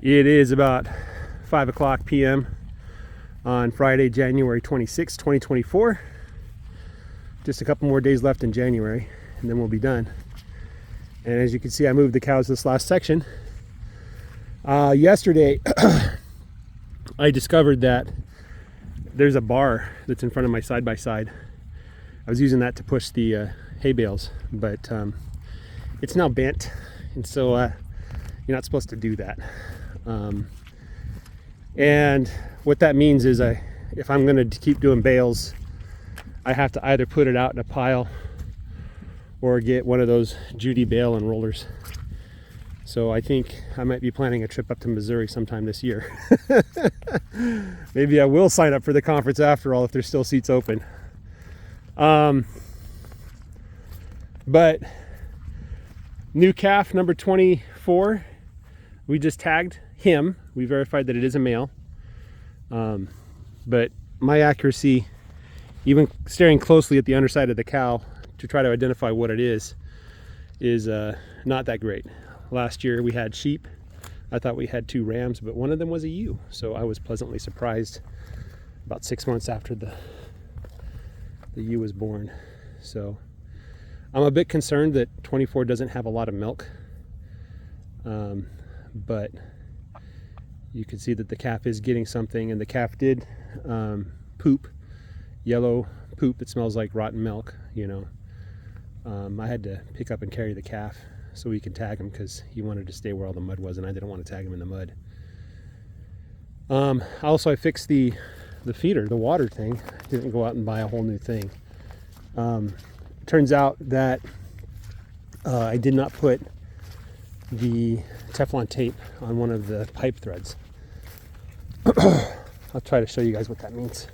It is about 5 o'clock p.m. on Friday, January 26, 2024. Just a couple more days left in January, and then we'll be done. And as you can see, I moved the cows this last section. Yesterday, I discovered that there's a bar that's in front of my side-by-side. I was using that to push the hay bales, but it's now bent, and so you're not supposed to do that. And what that means is if I'm going to keep doing bales, I have to either put it out in a pile or get one of those Judy bale unrollers. So I think I might be planning a trip up to Missouri sometime this year. Maybe I will sign up for the conference after all if there's still seats open. But new calf number 24, we just tagged him. We verified that it is a male. But my accuracy, even staring closely at the underside of the cow to try to identify what it is not that great. Last year we had sheep. I thought we had 2 rams, but one of them was a ewe. So I was pleasantly surprised about 6 months after the ewe was born. So I'm a bit concerned that 24 doesn't have a lot of milk. But you can see that the calf is getting something, and the calf did poop, yellow poop that smells like rotten milk, you know. I had to pick up and carry the calf so we can tag him because he wanted to stay where all the mud was, and I didn't want to tag him in the mud. Also, I fixed the feeder, the water thing. I didn't go out and buy a whole new thing. Turns out that I did not put the teflon tape on one of the pipe threads. I'll try to show you guys what that means.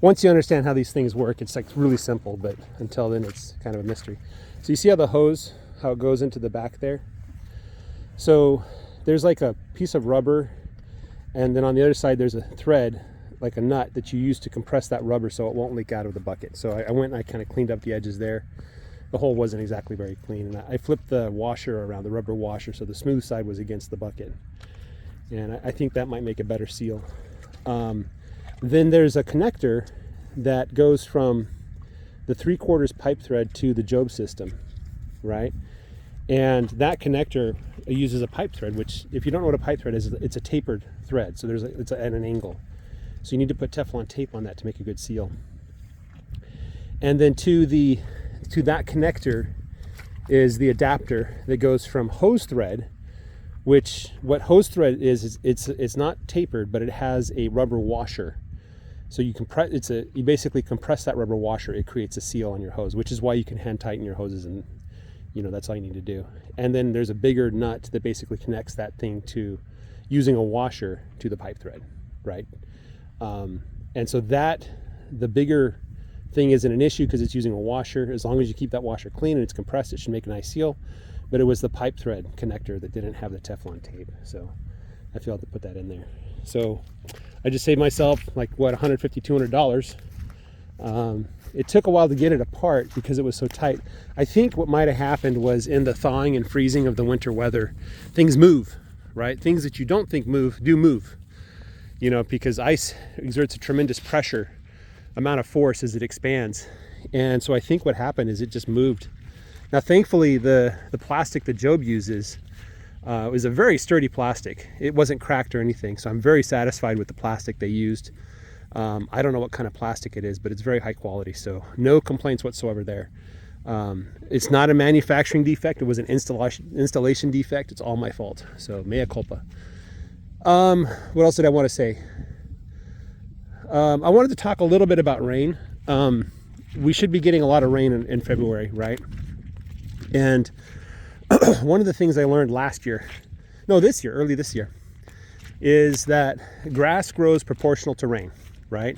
Once you understand how these things work, it's like really simple, but until then it's kind of a mystery. So you see how the hose, how it goes into the back there? So there's like a piece of rubber, and then on the other side there's a thread, like a nut, that you use to compress that rubber so it won't leak out of the bucket. So I went and I kind of cleaned up the edges there. The hole wasn't exactly very clean, and I flipped the washer around, the rubber washer, so the smooth side was against the bucket. And I think that might make a better seal. Then there's a connector that goes from the 3/4 pipe thread to the Jobe system, right? And that connector uses a pipe thread, which, if you don't know what a pipe thread is, it's a tapered thread, so it's at an angle. So you need to put Teflon tape on that to make a good seal. And then to that connector is the adapter that goes from hose thread, which what hose thread is it's not tapered, but it has a rubber washer. So you basically compress that rubber washer. It creates a seal on your hose, which is why you can hand tighten your hoses, and that's all you need to do. And then there's a bigger nut that basically connects that thing to using a washer to the pipe thread, right? And so the bigger thing isn't an issue because it's using a washer. As long as you keep that washer clean and it's compressed, it should make a nice seal. But it was the pipe thread connector that didn't have the Teflon tape, so I failed to put that in there. So I just saved myself like $150, $200. It took a while to get it apart because it was so tight. I think what might have happened was, in the thawing and freezing of the winter weather, things move, right? Things that you don't think move do move, because ice exerts a tremendous amount of force as it expands. And so I think what happened is it just moved. Now, thankfully, the plastic that Jobe uses is a very sturdy plastic. It wasn't cracked or anything, so I'm very satisfied with the plastic they used. I don't know what kind of plastic it is, but it's very high quality, so no complaints whatsoever there. It's not a manufacturing defect. It was an installation defect. It's all my fault, so mea culpa. What else did I want to say? I wanted to talk a little bit about rain. We should be getting a lot of rain in February, right? And one of the things I learned early this year, is that grass grows proportional to rain, right?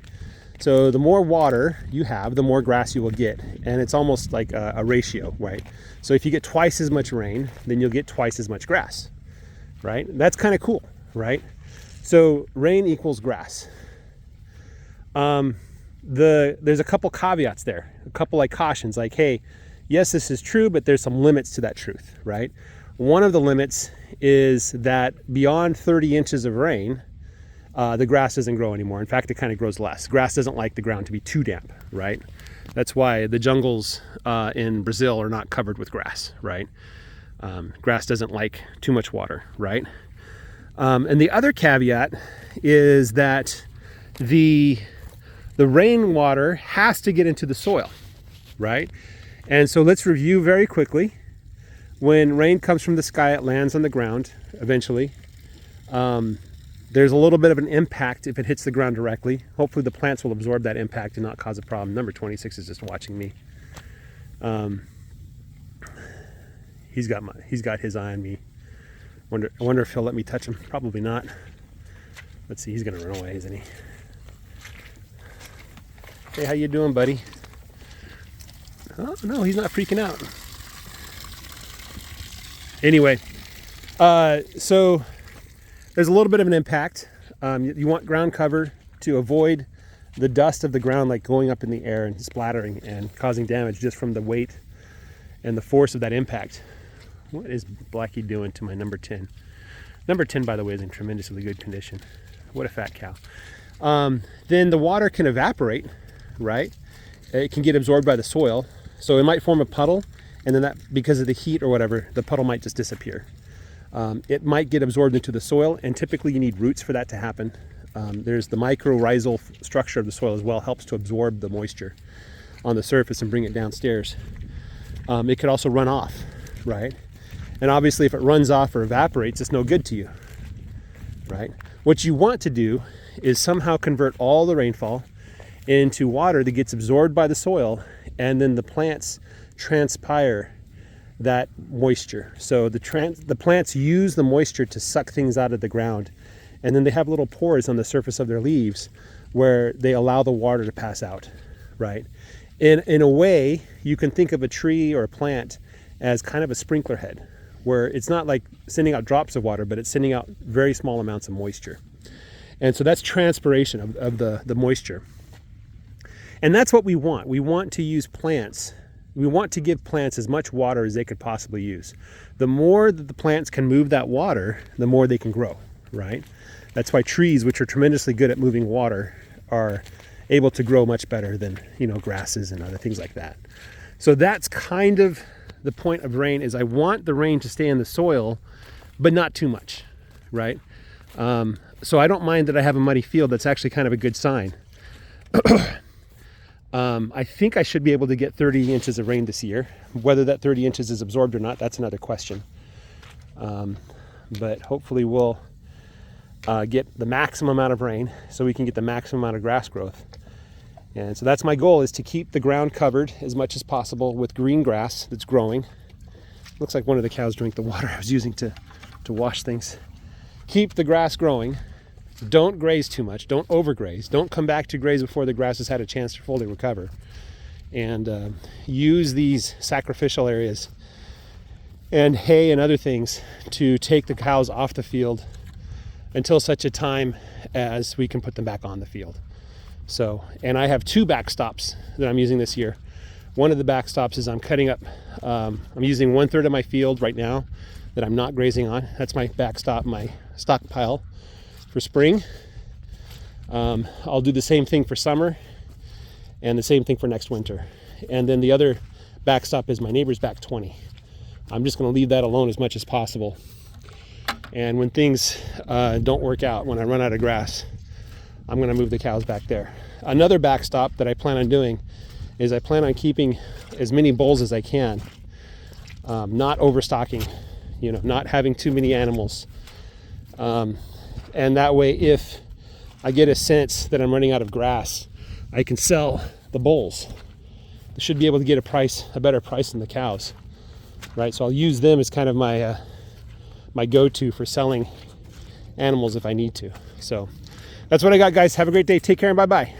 So the more water you have, the more grass you will get. And it's almost like a ratio, right? So if you get twice as much rain, then you'll get twice as much grass, right? That's kind of cool, right? So rain equals grass. There's a couple caveats there, a couple like cautions, like, hey, yes, this is true, but there's some limits to that truth, right? One of the limits is that beyond 30 inches of rain, the grass doesn't grow anymore. In fact, it kind of grows less. Grass doesn't like the ground to be too damp, right? That's why the jungles in Brazil are not covered with grass, right? Grass doesn't like too much water, right? And the other caveat is that the rainwater has to get into the soil, right? And so let's review very quickly. When rain comes from the sky, it lands on the ground eventually. There's a little bit of an impact if it hits the ground directly. Hopefully the plants will absorb that impact and not cause a problem. Number 26 is just watching me. He's got his eye on me. I wonder if he'll let me touch him. Probably not. Let's see, he's gonna run away, isn't he? Hey, how you doing, buddy? Oh no, he's not freaking out. Anyway, so there's a little bit of an impact. You want ground cover to avoid the dust of the ground like going up in the air and splattering and causing damage just from the weight and the force of that impact. What is Blackie doing to my number 10? Number 10, by the way, is in tremendously good condition. What a fat cow. Then the water can evaporate, right? It can get absorbed by the soil. So it might form a puddle, and then that, because of the heat or whatever, the puddle might just disappear. It might get absorbed into the soil, and typically you need roots for that to happen. There's the mycorrhizal structure of the soil as well, helps to absorb the moisture on the surface and bring it downstairs. It could also run off, right? And obviously if it runs off or evaporates, it's no good to you, right? What you want to do is somehow convert all the rainfall into water that gets absorbed by the soil, and then the plants transpire that moisture. So the plants use the moisture to suck things out of the ground, and then they have little pores on the surface of their leaves where they allow the water to pass out, right? In a way, you can think of a tree or a plant as kind of a sprinkler head, where it's not like sending out drops of water, but it's sending out very small amounts of moisture. And so that's transpiration of the moisture. And that's what we want. We want to use plants. We want to give plants as much water as they could possibly use. The more that the plants can move that water, the more they can grow, right? That's why trees, which are tremendously good at moving water, are able to grow much better than, grasses and other things like that. So that's kind of the point of rain, is I want the rain to stay in the soil, but not too much, right? So I don't mind that I have a muddy field. That's actually kind of a good sign. I think I should be able to get 30 inches of rain this year. Whether that 30 inches is absorbed or not, that's another question. But hopefully we'll get the maximum amount of rain so we can get the maximum amount of grass growth. And so that's my goal, is to keep the ground covered as much as possible with green grass that's growing. Looks like one of the cows drank the water I was using to wash things. Keep the grass growing. Don't graze too much. Don't overgraze. Don't come back to graze before the grass has had a chance to fully recover. And use these sacrificial areas and hay and other things to take the cows off the field until such a time as we can put them back on the field. So, and I have 2 backstops that I'm using this year. One of the backstops is I'm cutting up, I'm using 1/3 of my field right now that I'm not grazing on. That's my backstop, my stockpile for spring. I'll do the same thing for summer and the same thing for next winter. And then the other backstop is my neighbor's back 20. I'm just gonna leave that alone as much as possible. And when things don't work out, when I run out of grass, I'm going to move the cows back there. Another backstop that I plan on doing is I plan on keeping as many bulls as I can, not overstocking, not having too many animals. And that way, if I get a sense that I'm running out of grass, I can sell the bulls. I should be able to get a better price than the cows, right? So I'll use them as kind of my go-to for selling animals if I need to. So that's what I got, guys. Have a great day. Take care and bye-bye.